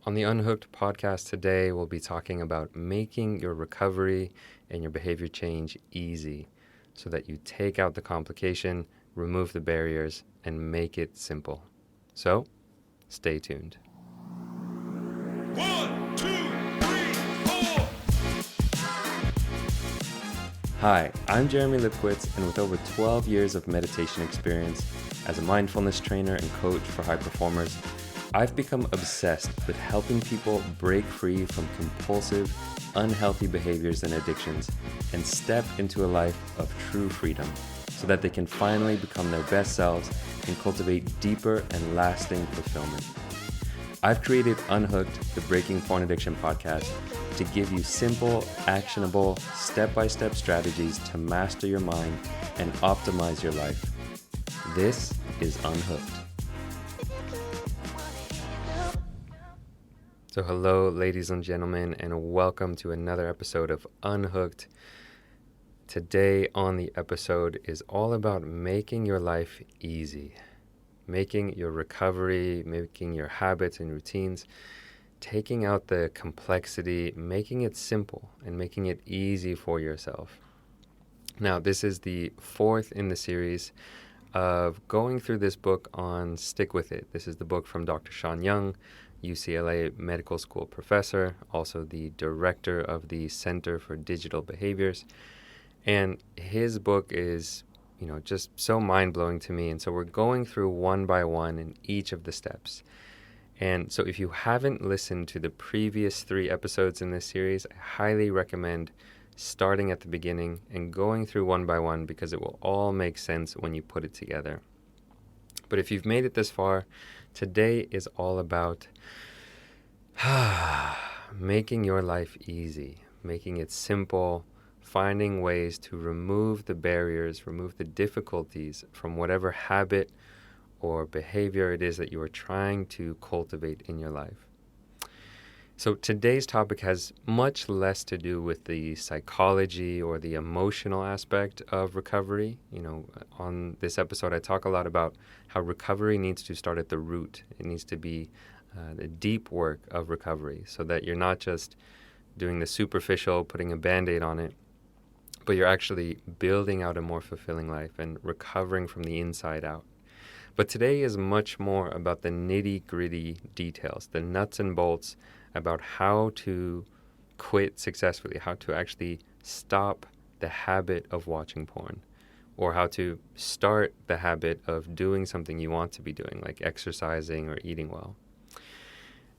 On the Unhooked podcast today, we'll be talking about making your recovery and your behavior change easy so that you take out the complication, remove the barriers, and make it simple. So, stay tuned. 1, 2, 3, 4. Hi, I'm Jeremy Lipkowitz, and with over 12 years of meditation experience as a mindfulness trainer and coach for high performers, I've become obsessed with helping people break free from compulsive, unhealthy behaviors and addictions and step into a life of true freedom so that they can finally become their best selves and cultivate deeper and lasting fulfillment. I've created Unhooked, the Breaking Porn Addiction podcast, to give you simple, actionable, step-by-step strategies to master your mind and optimize your life. This is Unhooked. So hello, ladies and gentlemen, and welcome to another episode of Unhooked. Today on the episode is all about making your life easy, making your recovery, making your habits and routines, taking out the complexity, making it simple, and making it easy for yourself. Now, this is the fourth in the series of going through this book on Stick With It. This is the book from Dr. Sean Young, UCLA Medical School professor, also the director of the Center for Digital Behaviors. And his book is, just so mind-blowing to me. And so we're going through one by one in each of the steps. And so if you haven't listened to the previous 3 episodes in this series, I highly recommend starting at the beginning and going through one by one because it will all make sense when you put it together. But if you've made it this far, today is all about making your life easy, making it simple, finding ways to remove the barriers, remove the difficulties from whatever habit or behavior it is that you are trying to cultivate in your life. So today's topic has much less to do with the psychology or the emotional aspect of recovery. On this episode, I talk a lot about how recovery needs to start at the root. It needs to be the deep work of recovery so that you're not just doing the superficial, putting a Band-Aid on it, but you're actually building out a more fulfilling life and recovering from the inside out. But today is much more about the nitty-gritty details, the nuts and bolts about how to quit successfully, how to actually stop the habit of watching porn, or how to start the habit of doing something you want to be doing, like exercising or eating well.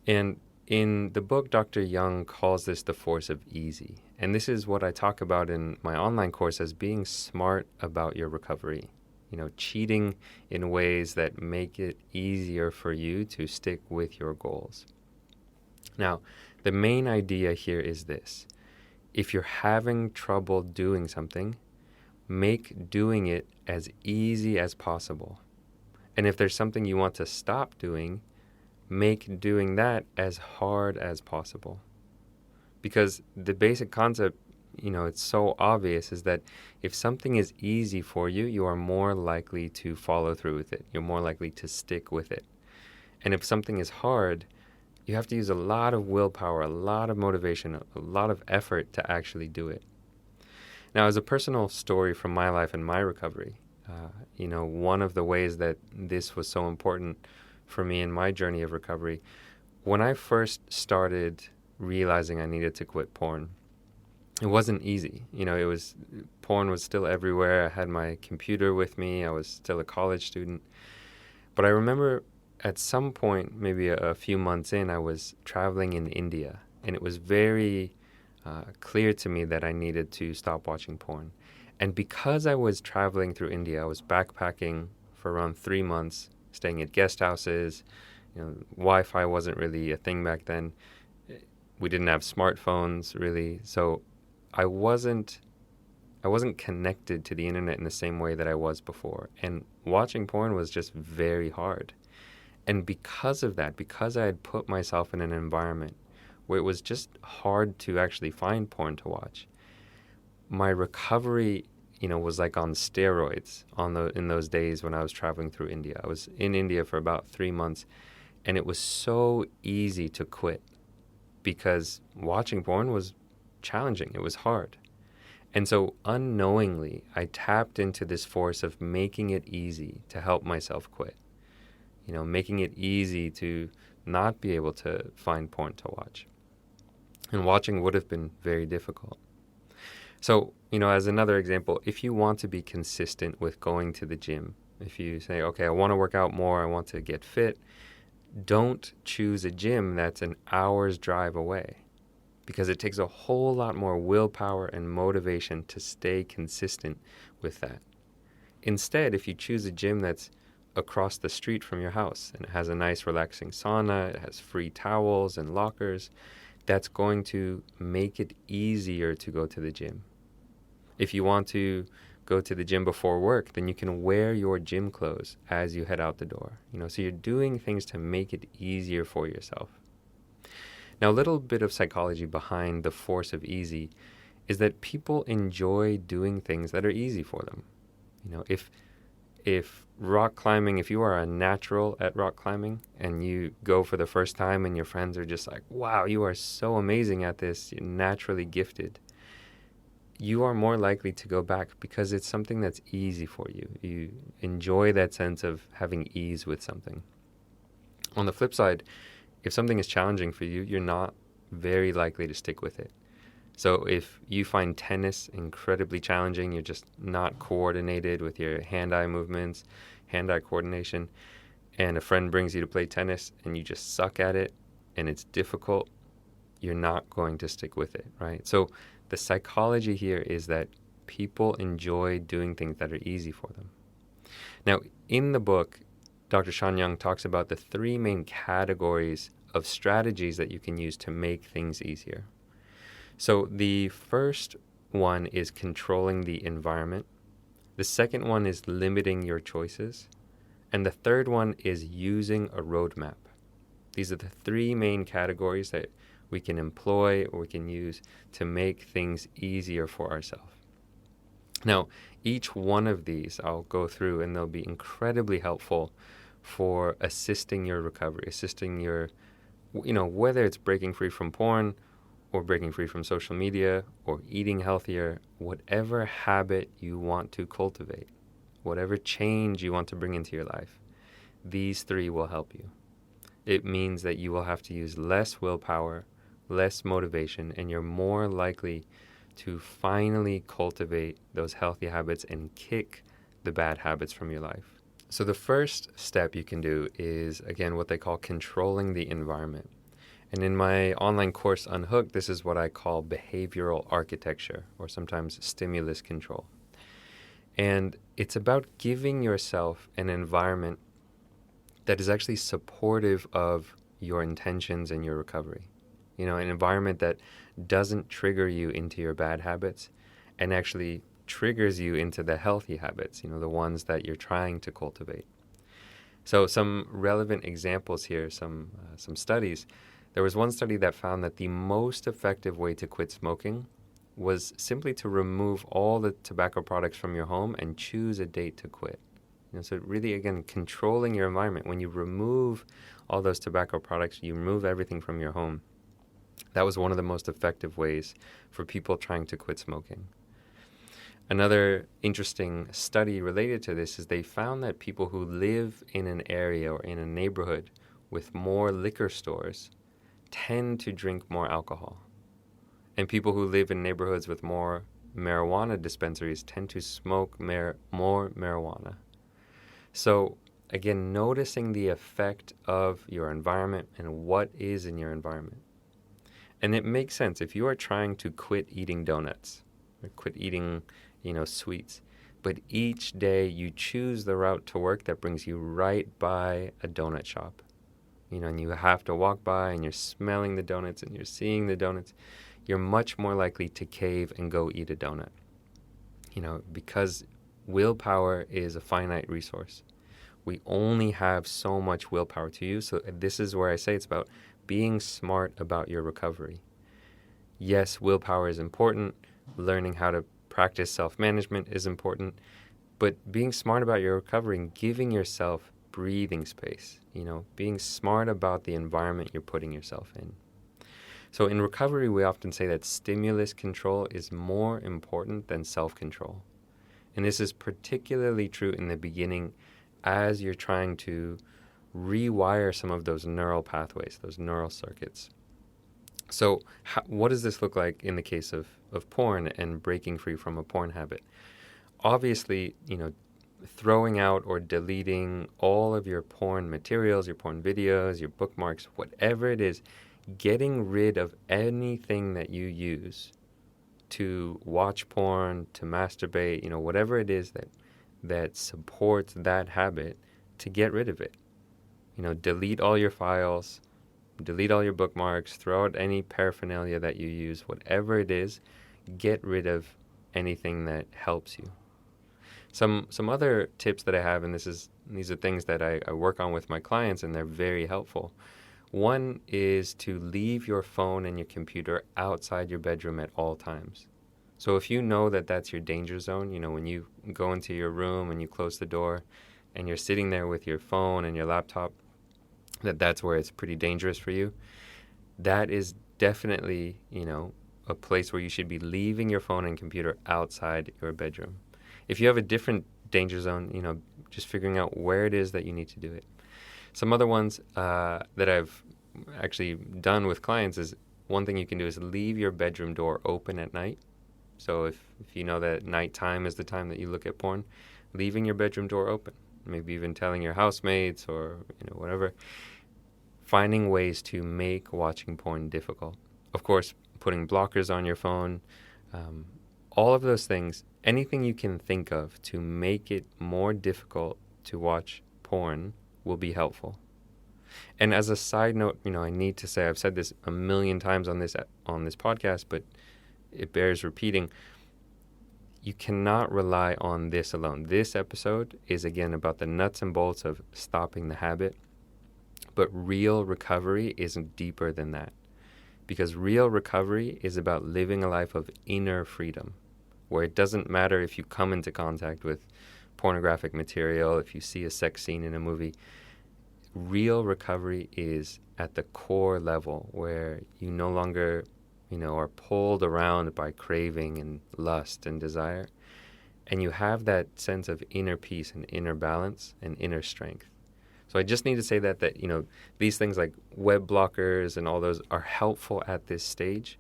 And in the book, Dr. Young calls this the force of easy. And this is what I talk about in my online course as being smart about your recovery. Cheating in ways that make it easier for you to stick with your goals. Now, the main idea here is this. If you're having trouble doing something, make doing it as easy as possible. And if there's something you want to stop doing, make doing that as hard as possible. Because the basic concept, it's so obvious, is that if something is easy for you, you are more likely to follow through with it. You're more likely to stick with it. And if something is hard, you have to use a lot of willpower, a lot of motivation, a lot of effort to actually do it. Now, as a personal story from my life and my recovery, one of the ways that this was so important for me in my journey of recovery, when I first started realizing I needed to quit porn, it wasn't easy. Porn was still everywhere. I had my computer with me. I was still a college student. But I remember at some point, maybe a few months in, I was traveling in India, and it was very clear to me that I needed to stop watching porn. And because I was traveling through India, I was backpacking for around 3 months, staying at guest houses. Wi-Fi wasn't really a thing back then. We didn't have smartphones, really. So I wasn't connected to the internet in the same way that I was before. And watching porn was just very hard. And because of that, because I had put myself in an environment where it was just hard to actually find porn to watch, my recovery, was like on steroids in those days when I was traveling through India. I was in India for about 3 months, And it was so easy to quit because watching porn was challenging. It was hard. And so unknowingly, I tapped into this force of making it easy to help myself quit. Making it easy to not be able to find porn to watch. And watching would have been very difficult. So, as another example, if you want to be consistent with going to the gym, if you say, okay, I want to work out more, I want to get fit, don't choose a gym that's an hour's drive away, because it takes a whole lot more willpower and motivation to stay consistent with that. Instead, if you choose a gym that's across the street from your house and it has a nice relaxing sauna, it has free towels and lockers, that's going to make it easier to go to the gym. If you want to go to the gym before work, then you can wear your gym clothes as you head out the door. So you're doing things to make it easier for yourself. Now, a little bit of psychology behind the force of easy is that people enjoy doing things that are easy for them. If rock climbing, if you are a natural at rock climbing and you go for the first time and your friends are just like, wow, you are so amazing at this, you're naturally gifted, you are more likely to go back because it's something that's easy for you. You enjoy that sense of having ease with something. On the flip side, if something is challenging for you, you're not very likely to stick with it. So if you find tennis incredibly challenging, you're just not coordinated with your hand-eye movements, hand-eye coordination, and a friend brings you to play tennis and you just suck at it and it's difficult, you're not going to stick with it, right? So the psychology here is that people enjoy doing things that are easy for them. Now, in the book, Dr. Sean Young talks about the three main categories of strategies that you can use to make things easier. So the first one is controlling the environment. The second one is limiting your choices. And the third one is using a roadmap. These are the three main categories that we can employ or we can use to make things easier for ourselves. Now, each one of these I'll go through and they'll be incredibly helpful for assisting your recovery, assisting your, whether it's breaking free from porn or breaking free from social media or eating healthier, whatever habit you want to cultivate, whatever change you want to bring into your life, these three will help you. It means that you will have to use less willpower, less motivation, and you're more likely to finally cultivate those healthy habits and kick the bad habits from your life. So the first step you can do is, again, what they call controlling the environment. And in my online course, Unhooked, this is what I call behavioral architecture, or sometimes stimulus control. And it's about giving yourself an environment that is actually supportive of your intentions and your recovery. An environment that doesn't trigger you into your bad habits and actually triggers you into the healthy habits, the ones that you're trying to cultivate. So some relevant examples here, some studies. There was one study that found that the most effective way to quit smoking was simply to remove all the tobacco products from your home and choose a date to quit. So really, again, controlling your environment. When you remove all those tobacco products, you remove everything from your home. That was one of the most effective ways for people trying to quit smoking. Another interesting study related to this is they found that people who live in an area or in a neighborhood with more liquor stores tend to drink more alcohol. And people who live in neighborhoods with more marijuana dispensaries tend to smoke more marijuana. So again, noticing the effect of your environment and what is in your environment. And it makes sense if you are trying to quit eating donuts or quit eating, sweets, but each day you choose the route to work that brings you right by a donut shop. And you have to walk by and you're smelling the donuts and you're seeing the donuts, you're much more likely to cave and go eat a donut. Because willpower is a finite resource. We only have so much willpower to use. So this is where I say it's about being smart about your recovery. Yes, willpower is important. Learning how to practice self-management is important. But being smart about your recovery and giving yourself breathing space, being smart about the environment you're putting yourself in. So in recovery, we often say that stimulus control is more important than self-control. And this is particularly true in the beginning as you're trying to rewire some of those neural pathways, those neural circuits. So what does this look like in the case of porn and breaking free from a porn habit? Obviously, throwing out or deleting all of your porn materials, your porn videos, your bookmarks, whatever it is, getting rid of anything that you use to watch porn, to masturbate, whatever it is that supports that habit, to get rid of it. Delete all your files, delete all your bookmarks, throw out any paraphernalia that you use, whatever it is, get rid of anything that helps you. Some other tips that I have, and these are things that I work on with my clients, and they're very helpful. One is to leave your phone and your computer outside your bedroom at all times. So if you know that that's your danger zone, when you go into your room and you close the door and you're sitting there with your phone and your laptop, that's where it's pretty dangerous for you, that is definitely, a place where you should be leaving your phone and computer outside your bedroom. If you have a different danger zone, just figuring out where it is that you need to do it. Some other ones that I've actually done with clients is one thing you can do is leave your bedroom door open at night. So if you know that nighttime is the time that you look at porn, leaving your bedroom door open, maybe even telling your housemates or whatever, finding ways to make watching porn difficult. Of course, putting blockers on your phone, all of those things, anything you can think of to make it more difficult to watch porn will be helpful. And as a side note, I need to say, I've said this a million times on this podcast, but it bears repeating. You cannot rely on this alone. This episode is, again, about the nuts and bolts of stopping the habit, but real recovery isn't deeper than that. Because real recovery is about living a life of inner freedom, where it doesn't matter if you come into contact with pornographic material, if you see a sex scene in a movie. Real recovery is at the core level where you no longer, are pulled around by craving and lust and desire. And you have that sense of inner peace and inner balance and inner strength. So I just need to say that these things like web blockers and all those are helpful at this stage,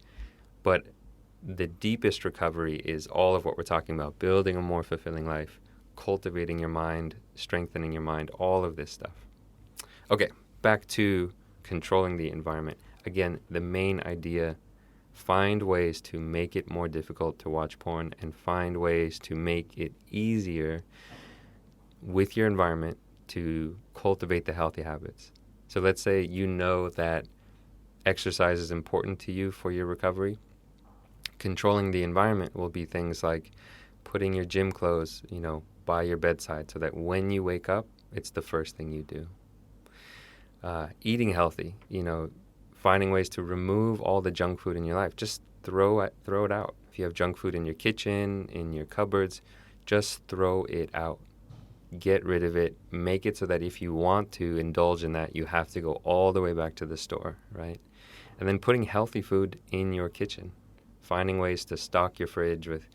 but the deepest recovery is all of what we're talking about: building a more fulfilling life, cultivating your mind, strengthening your mind, all of this stuff. Okay, back to controlling the environment. Again, the main idea: find ways to make it more difficult to watch porn and find ways to make it easier with your environment to cultivate the healthy habits. So let's say that exercise is important to you for your recovery. Controlling the environment will be things like putting your gym clothes, by your bedside so that when you wake up, it's the first thing you do. Eating healthy, finding ways to remove all the junk food in your life. Just throw it out. If you have junk food in your kitchen, in your cupboards, just throw it out. Get rid of it. Make it so that if you want to indulge in that, you have to go all the way back to the store, right? And then putting healthy food in your kitchen. Finding ways to stock your fridge with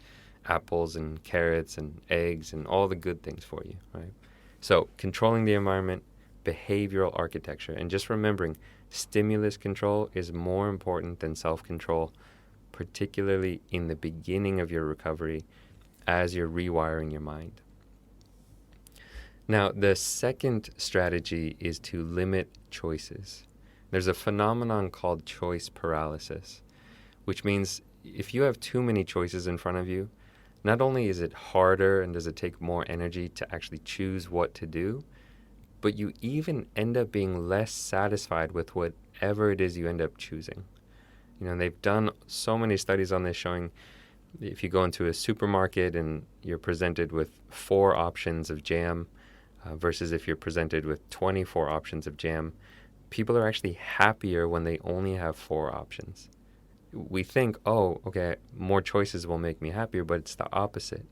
apples and carrots and eggs and all the good things for you, right? So controlling the environment, behavioral architecture, and just remembering stimulus control is more important than self-control, particularly in the beginning of your recovery as you're rewiring your mind. Now, the second strategy is to limit choices. There's a phenomenon called choice paralysis, which means if you have too many choices in front of you, not only is it harder and does it take more energy to actually choose what to do, but you even end up being less satisfied with whatever it is you end up choosing. They've done so many studies on this showing if you go into a supermarket and you're presented with 4 options of jam versus if you're presented with 24 options of jam, people are actually happier when they only have 4 options. We think, oh, okay, more choices will make me happier, but it's the opposite.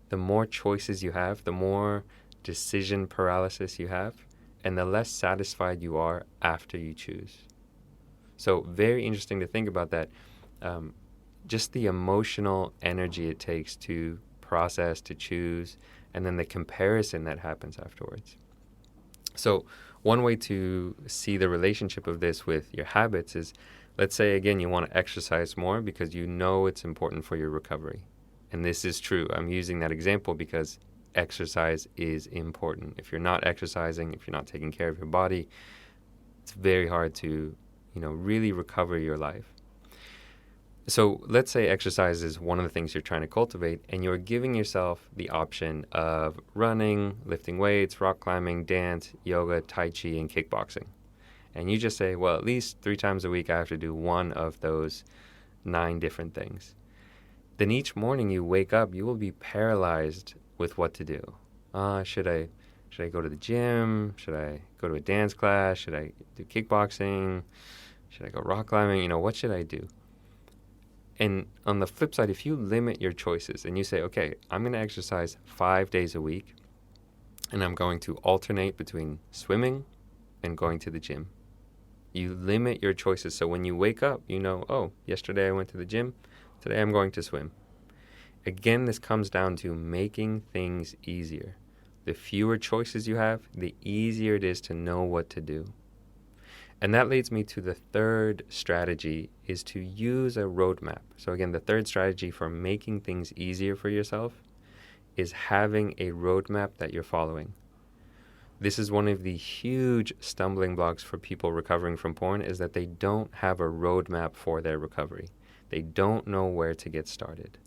The more choices you have, the more decision paralysis you have, and the less satisfied you are after you choose. So very interesting to think about that. Just the emotional energy it takes to process, to choose, and then the comparison that happens afterwards. So one way to see the relationship of this with your habits is, let's say, again, you want to exercise more because you know it's important for your recovery. And this is true. I'm using that example because exercise is important. If you're not exercising, if you're not taking care of your body, it's very hard to, really recover your life. So let's say exercise is one of the things you're trying to cultivate, and you're giving yourself the option of running, lifting weights, rock climbing, dance, yoga, tai chi, and kickboxing. And you just say, well, at least 3 times a week I have to do one of those 9 different things. Then each morning you wake up, you will be paralyzed with what to do. Should I go to the gym? Should I go to a dance class? Should I do kickboxing? Should I go rock climbing? What should I do? And on the flip side, if you limit your choices and you say, okay, I'm going to exercise 5 days a week, and I'm going to alternate between swimming and going to the gym. You limit your choices. So when you wake up, yesterday I went to the gym, today I'm going to swim. Again, this comes down to making things easier. The fewer choices you have, the easier it is to know what to do. And that leads me to the third strategy, is to use a roadmap. So again, the third strategy for making things easier for yourself is having a roadmap that you're following. This is one of the huge stumbling blocks for people recovering from porn, is that they don't have a roadmap for their recovery. They don't know where to get started.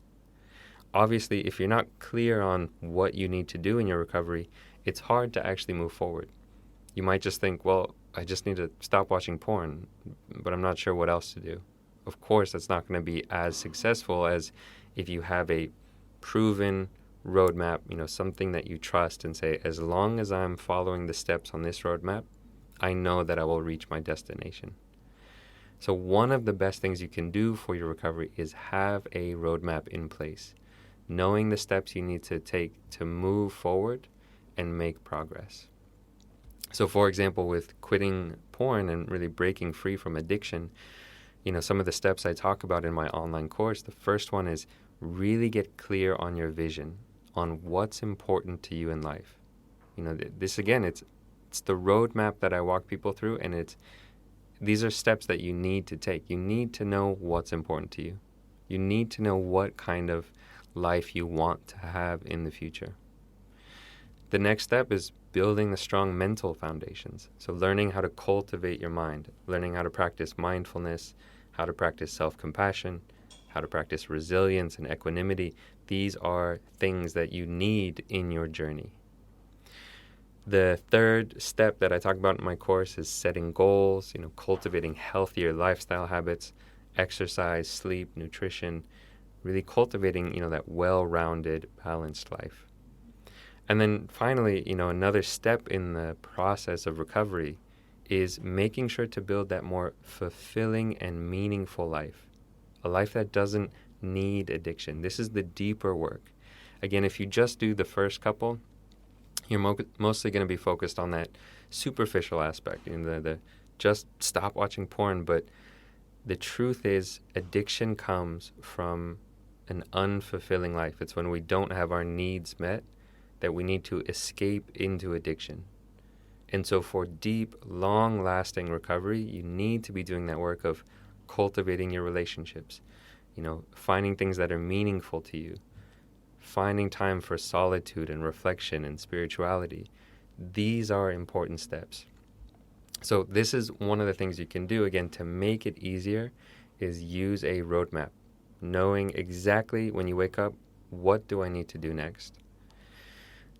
Obviously, if you're not clear on what you need to do in your recovery, it's hard to actually move forward. You might just think, well, I just need to stop watching porn, but I'm not sure what else to do. Of course, that's not going to be as successful as if you have a proven roadmap, something that you trust and say, as long as I'm following the steps on this roadmap, I know that I will reach my destination. So one of the best things you can do for your recovery is have a roadmap in place, knowing the steps you need to take to move forward and make progress. So for example, with quitting porn and really breaking free from addiction, some of the steps I talk about in my online course, the first one is really get clear on your vision, on what's important to you in life. This again, it's the roadmap that I walk people through, and these are steps that you need to take. You need to know what's important to you. You need to know what kind of life you want to have in the future. The next step is building the strong mental foundations. So learning how to cultivate your mind, learning how to practice mindfulness, how to practice self-compassion, how to practice resilience and equanimity. These are things that you need in your journey. The third step that I talk about in my course is setting goals, cultivating healthier lifestyle habits, exercise, sleep, nutrition, really cultivating, that well-rounded, balanced life. And then finally, another step in the process of recovery is making sure to build that more fulfilling and meaningful life, a life that doesn't need addiction. This is the deeper work. Again, if you just do the first couple, you're mostly going to be focused on that superficial aspect, the just stop watching porn. But the truth is, addiction comes from an unfulfilling life. It's when we don't have our needs met that we need to escape into addiction. And so for deep, long-lasting recovery, you need to be doing that work of cultivating your relationships, finding things that are meaningful to you, finding time for solitude and reflection and spirituality. These are important steps. So this is one of the things you can do, again, to make it easier, is use a roadmap, knowing exactly when you wake up, what do I need to do next?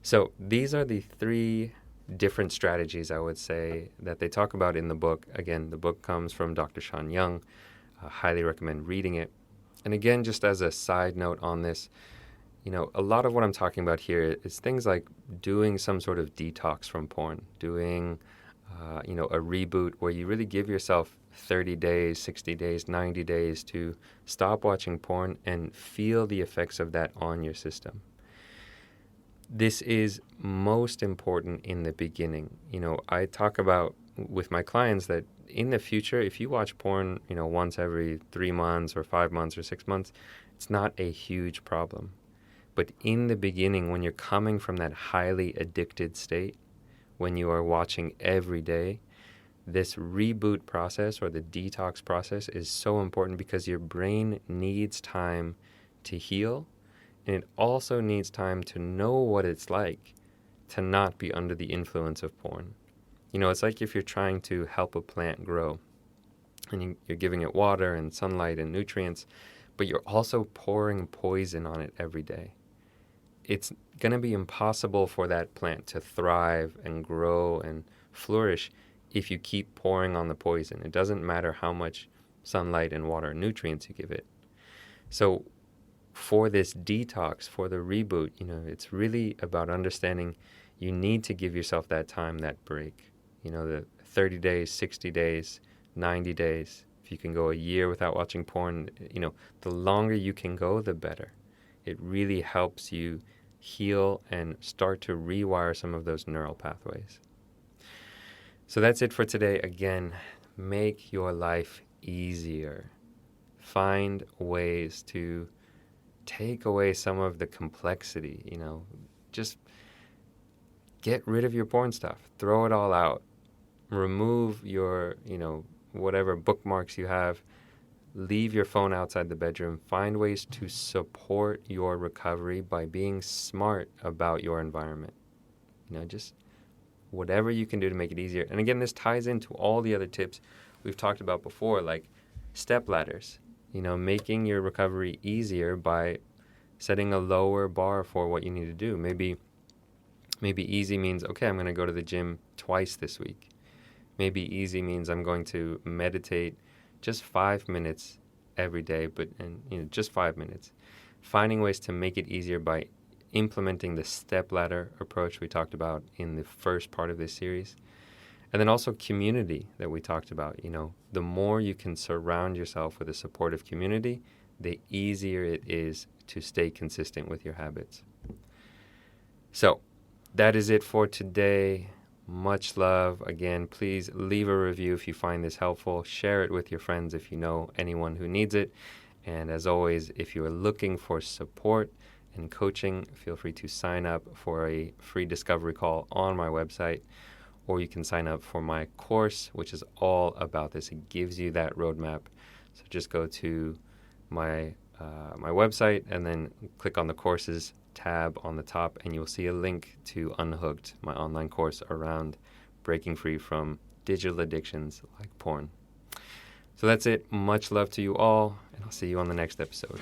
So these are the 3 different strategies, I would say, that they talk about in the book. Again, the book comes from Dr. Sean Young. I highly recommend reading it. And again, just as a side note on this, a lot of what I'm talking about here is things like doing some sort of detox from porn, doing, a reboot where you really give yourself 30 days, 60 days, 90 days to stop watching porn and feel the effects of that on your system. This is most important in the beginning. I talk about with my clients that in the future, if you watch porn, once every 3 months or 5 months or 6 months, it's not a huge problem. But in the beginning, when you're coming from that highly addicted state, when you are watching every day, this reboot process or the detox process is so important because your brain needs time to heal, and it also needs time to know what it's like to not be under the influence of porn. It's like if you're trying to help a plant grow and you're giving it water and sunlight and nutrients, but you're also pouring poison on it every day. It's going to be impossible for that plant to thrive and grow and flourish if you keep pouring on the poison. It doesn't matter how much sunlight and water and nutrients you give it. So for this detox, for the reboot, it's really about understanding you need to give yourself that time, that break. The 30 days, 60 days, 90 days. If you can go a year without watching porn, the longer you can go, the better. It really helps you heal and start to rewire some of those neural pathways. So that's it for today. Again, make your life easier. Find ways to take away some of the complexity, just get rid of your porn stuff. Throw it all out. Remove your, whatever bookmarks you have. Leave your phone outside the bedroom. Find ways to support your recovery by being smart about your environment. Just whatever you can do to make it easier. And again, this ties into all the other tips we've talked about before, like step ladders. Making your recovery easier by setting a lower bar for what you need to do. Maybe easy means, okay, I'm going to go to the gym twice this week. Maybe easy means I'm going to meditate just 5 minutes every day, just 5 minutes. Finding ways to make it easier by implementing the step ladder approach we talked about in the first part of this series. And then also community that we talked about. The more you can surround yourself with a supportive community, the easier it is to stay consistent with your habits. So that is it for today. Much love. Again, please leave a review if you find this helpful. Share it with your friends if you know anyone who needs it. And as always, if you are looking for support and coaching, feel free to sign up for a free discovery call on my website, or you can sign up for my course, which is all about this. It gives you that roadmap. So just go to my website and then click on the courses tab on the top, and you'll see a link to Unhooked, my online course around breaking free from digital addictions like porn. So that's it. Much love to you all, and I'll see you on the next episode.